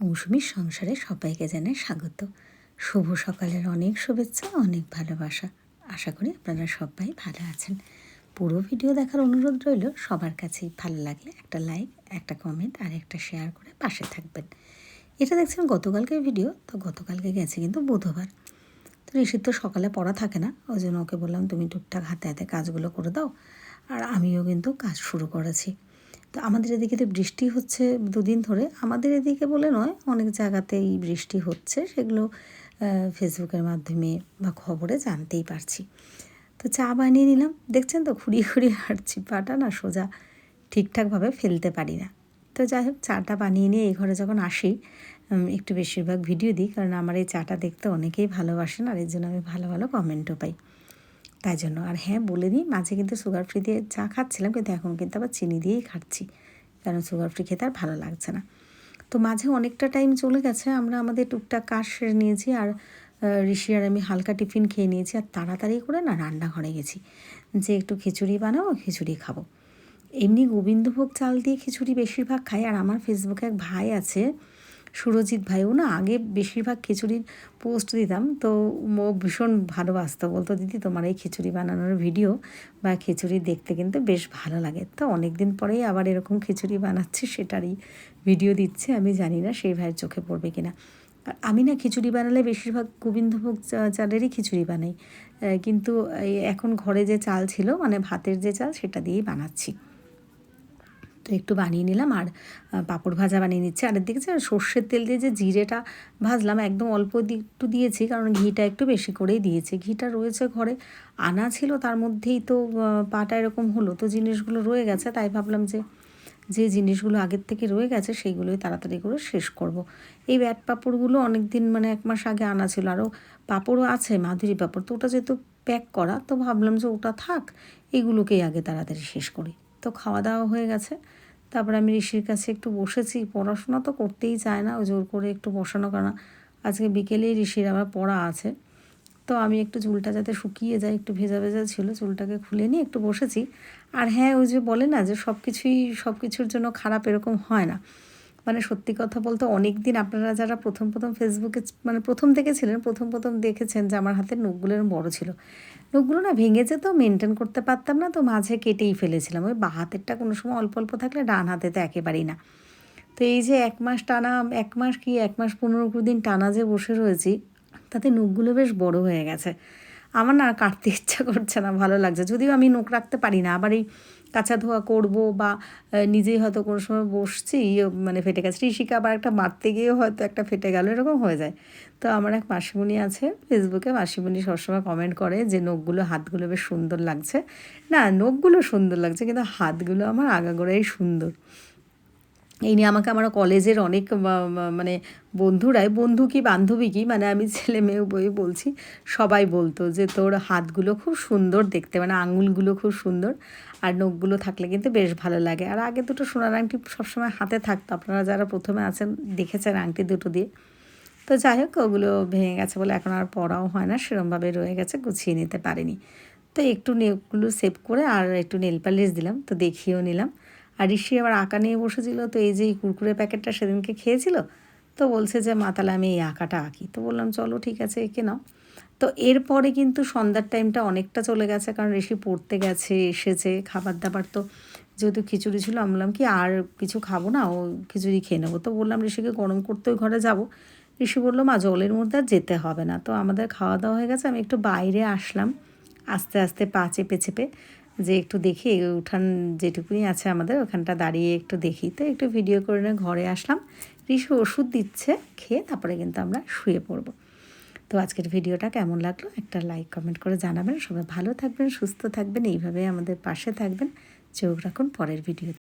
মৌসুমীর সংসারে সবাইকে জানাই স্বাগত। শুভ সকালের অনেক শুভেচ্ছা, অনেক ভালোবাসা। আশা করি আপনারা সবাই ভালো আছেন। পুরো ভিডিও দেখার অনুরোধ রইল। সবার কাছেই ভালো লাগলে একটা লাইক, একটা কমেন্ট আর একটা শেয়ার করে পাশে থাকবেন। এটা দেখছেন গতকালকের ভিডিও। তো গতকালকে গেছে কিন্তু বুধবার। তো ঋষির তো সকালে পড়া থাকে না, ওই জন্য ওকে বললাম তুমি টুকটাক হাতে হাতে কাজগুলো করে দাও। আর আমিও কিন্তু কাজ শুরু করেছি। তো আমাদের এদিকে তো বৃষ্টি হচ্ছে দুদিন ধরে। আমাদের এদিকে বলে নয়, অনেক জায়গাতেই বৃষ্টি হচ্ছে, সেগুলো ফেসবুকের মাধ্যমে বা খবরে জানতেই পারছি। তো চা বানিয়ে নিলাম। দেখছেন তো খুঁড়িয়ে খুঁড়িয়ে হাঁটছি, পাটা না সোজা ঠিকঠাকভাবে ফেলতে পারি না। তো যাই হোক, চাটা বানিয়ে নিয়ে এই ঘরে যখন আসি একটু বেশিরভাগ ভিডিও দিই, কারণ আমার এই চাটা দেখতে অনেকেই ভালোবাসেন আর এর জন্য আমি ভালো ভালো কমেন্টও পাই, তাই জন্য। আর হ্যাঁ, বলে দিই, মাঝে কিন্তু সুগার ফ্রি দিয়ে চা খাচ্ছিলাম, কিন্তু এখন কিন্তু আবার চিনি দিয়েই খাচ্ছি, কারণ সুগার ফ্রি খেতে আর ভালো লাগছে না। তো মাঝে অনেকটা টাইম চলে গেছে, আমরা আমাদের টুকটাক কাজ সেরে নিয়েছি, আর ঋষি আর আমি হালকা টিফিন খেয়ে নিয়েছি, আর তাড়াতাড়ি করে না রান্নাঘরে গেছি যে একটু খিচুড়ি বানাবো, খিচুড়ি খাবো। এমনি গোবিন্দভোগ চাল দিয়ে খিচুড়ি বেশিরভাগ খাই। আর আমার ফেসবুকে এক ভাই আছে, সুরজিৎ ভাই, ও না আগে বেশিরভাগ খিচুড়ির পোস্ট দিতাম, তো ও ভীষণ ভালোবাসতো, বলতো দিদি তোমার এই খিচুড়ি বানানোর ভিডিও বা খিচুড়ি দেখতে কিন্তু বেশ ভালো লাগে। তো অনেক দিন পরেই আবার এরকম খিচুড়ি বানাচ্ছি, সেটারই ভিডিও দিচ্ছে। আমি জানি না সেই ভাইয়ের চোখে পড়বে কিনা। আর আমি না খিচুড়ি বানালে বেশিরভাগ গোবিন্দভোগ চালেরই খিচুড়ি বানাই, কিন্তু এখন ঘরে যে চাল ছিল, মানে ভাতের যে চাল, সেটা দিয়েই বানাচ্ছি। তো একটু বানিয়ে নিলাম, আর পাঁপড় ভাজা বানিয়ে নিচ্ছে। আর দেখেছি সর্ষের তেল দিয়ে যে জিরেটা ভাজলাম, একদম অল্প একটু দিয়েছি, কারণ ঘিটা একটু বেশি করেই দিয়েছি। ঘিটা রয়েছে ঘরে, আনা ছিল, তার মধ্যেই তো পাটা এরকম হলো, তো জিনিসগুলো রয়ে গেছে, তাই ভাবলাম যে যে জিনিসগুলো আগের থেকে রয়ে গেছে সেইগুলোই তাড়াতাড়ি করে শেষ করব। এই ব্যাট পাঁপড়গুলো অনেক দিন, মানে 1 মাস আগে আনা ছিল, আরও পাঁপড়ও আছে, মাধুরী পাঁপড়, তো ওটা যেহেতু প্যাক করা, তো ভাবলাম যে ওটা থাক, এগুলোকেই আগে তাড়াতাড়ি শেষ করি। তো খাওয়া দাওয়া হয়ে গেছে। তারপরে আমি ঋষির কাছে একটু বসেছি, পড়াশোনা তো করতেই চায় না, ও জোর করে একটু বসানো, কারণ আজকে বিকেলেই ঋষির আবার পড়া আছে। তো আমি একটু চুলটা যাতে শুকিয়ে যায়, একটু ভেজা ভেজা ছিল, চুলটাকে খুলে নিয়ে একটু বসেছি। আর হ্যাঁ, ওই যে বলে না যে সব কিছুর জন্য খারাপ, এরকম হয় না। মানে সত্যি কথা বলতে, অনেক দিন আপনারা যারা প্রথম ফেসবুকে, মানে প্রথম থেকে ছিলেন, প্রথম দেখেছেন যে আমার হাতের নখগুলো এরকম বড়ো ছিল। নখগুলো না ভেঙে যেত, মেনটেন করতে পারতাম না, তো মাঝে কেটেই ফেলেছিলাম। ওই বাঁ হাতেরটা কোনো সময় অল্প অল্প থাকলে, ডান হাতে তো একেবারেই না। তো এই যে 1 মাস টানা, 1 মাস কি 1 মাস 15 দিন টানা যে বসে রয়েছি, তাতে নখগুলো বেশ বড় হয়ে গেছে। আমার না কাটতে ইচ্ছা করছে না, ভালো লাগছে। যদিও আমি নখ রাখতে পারি না, আবার এই কাঁচা ধোয়া করবো বা নিজেই হয়তো কোনো সময় বসছি, মানে ফেটে গেছে, ঋষিকা আবার একটা মারতে গিয়েও হয়তো একটা ফেটে গেল, এরকম হয়ে যায়। তো আমার এক মাসিমণি আছে ফেসবুকে, মাসিমণি সবসময় কমেন্ট করে যে নখগুলো, হাতগুলো বেশ সুন্দর লাগছে। না, নখগুলো সুন্দর লাগছে, কিন্তু হাতগুলো আমার আগাগোড়াই সুন্দর। এই নিয়ে আমাকে আমার কলেজের অনেক মানে বন্ধু কি বান্ধবী কি, মানে আমি ছেলে মেয়ে উভয়ই বলছি, সবাই বলতো যে তোর হাতগুলো খুব সুন্দর দেখতে, মানে আঙুলগুলো খুব সুন্দর, আর নখগুলো থাকলে কিন্তু বেশ ভালো লাগে। আর আগে দুটো সোনার আংটি সবসময় হাতে থাকতো, আপনারা যারা প্রথমে আছেন দেখেছেন আংটি দুটো দিয়ে। তো যাই হোক, ওগুলো ভেঙে গেছে বলে এখন আর পরাও হয় না, সেরমভাবে রয়ে গেছে, গুছিয়ে নিতে পারিনি। তো একটু নেলগুলো সেভ করে আর একটু নেল পালিশ দিলাম, তো দেখিয়েও নিলাম। আর ঋষি আবার আঁকা নিয়ে বসেছিল, তো এই যে এই কুরকুরে প্যাকেটটা সেদিনকে খেয়েছিল, তো বলছে যে মা তাহলে আমি এই আঁকাটা আঁকি। তো বললাম চলো ঠিক আছে, এঁকে নাও। তো এরপরে কিন্তু সন্ধ্যার টাইমটা অনেকটা চলে গেছে, কারণ ঋষি পড়তে গেছে, এসেছে, খাবার দাবার তো যেহেতু খিচুড়ি ছিল, আমি বললাম কি আর কিছু খাবো না, ও খিচুড়ি খেয়ে নেবো। তো বললাম ঋষিকে গরম করতে ওই ঘরে যাবো। ঋষি বললো মা জলের মধ্যে আর যেতে হবে না। তো আমাদের খাওয়া দাওয়া হয়ে গেছে, আমি একটু বাইরে আসলাম, আস্তে আস্তে পা চেপে চেপে, যে একটু দেখি উঠান যেটুকুনি আছে আমাদের, ওখানটা দাঁড়িয়ে একটু দেখি। তো একটু ভিডিও করে নিয়ে ঘরে আসলাম। ঋষি ওষুধ দিচ্ছে, খেয়ে তারপরে কিন্তু আমরা শুয়ে পড়বো। তো আজকের ভিডিওটা কেমন লাগলো একটা লাইক কমেন্ট করে জানাবেন। সবাই ভালো থাকবেন, সুস্থ থাকবেন, এইভাবে আমাদের পাশে থাকবেন। চোখ রাখুন পরের ভিডিও।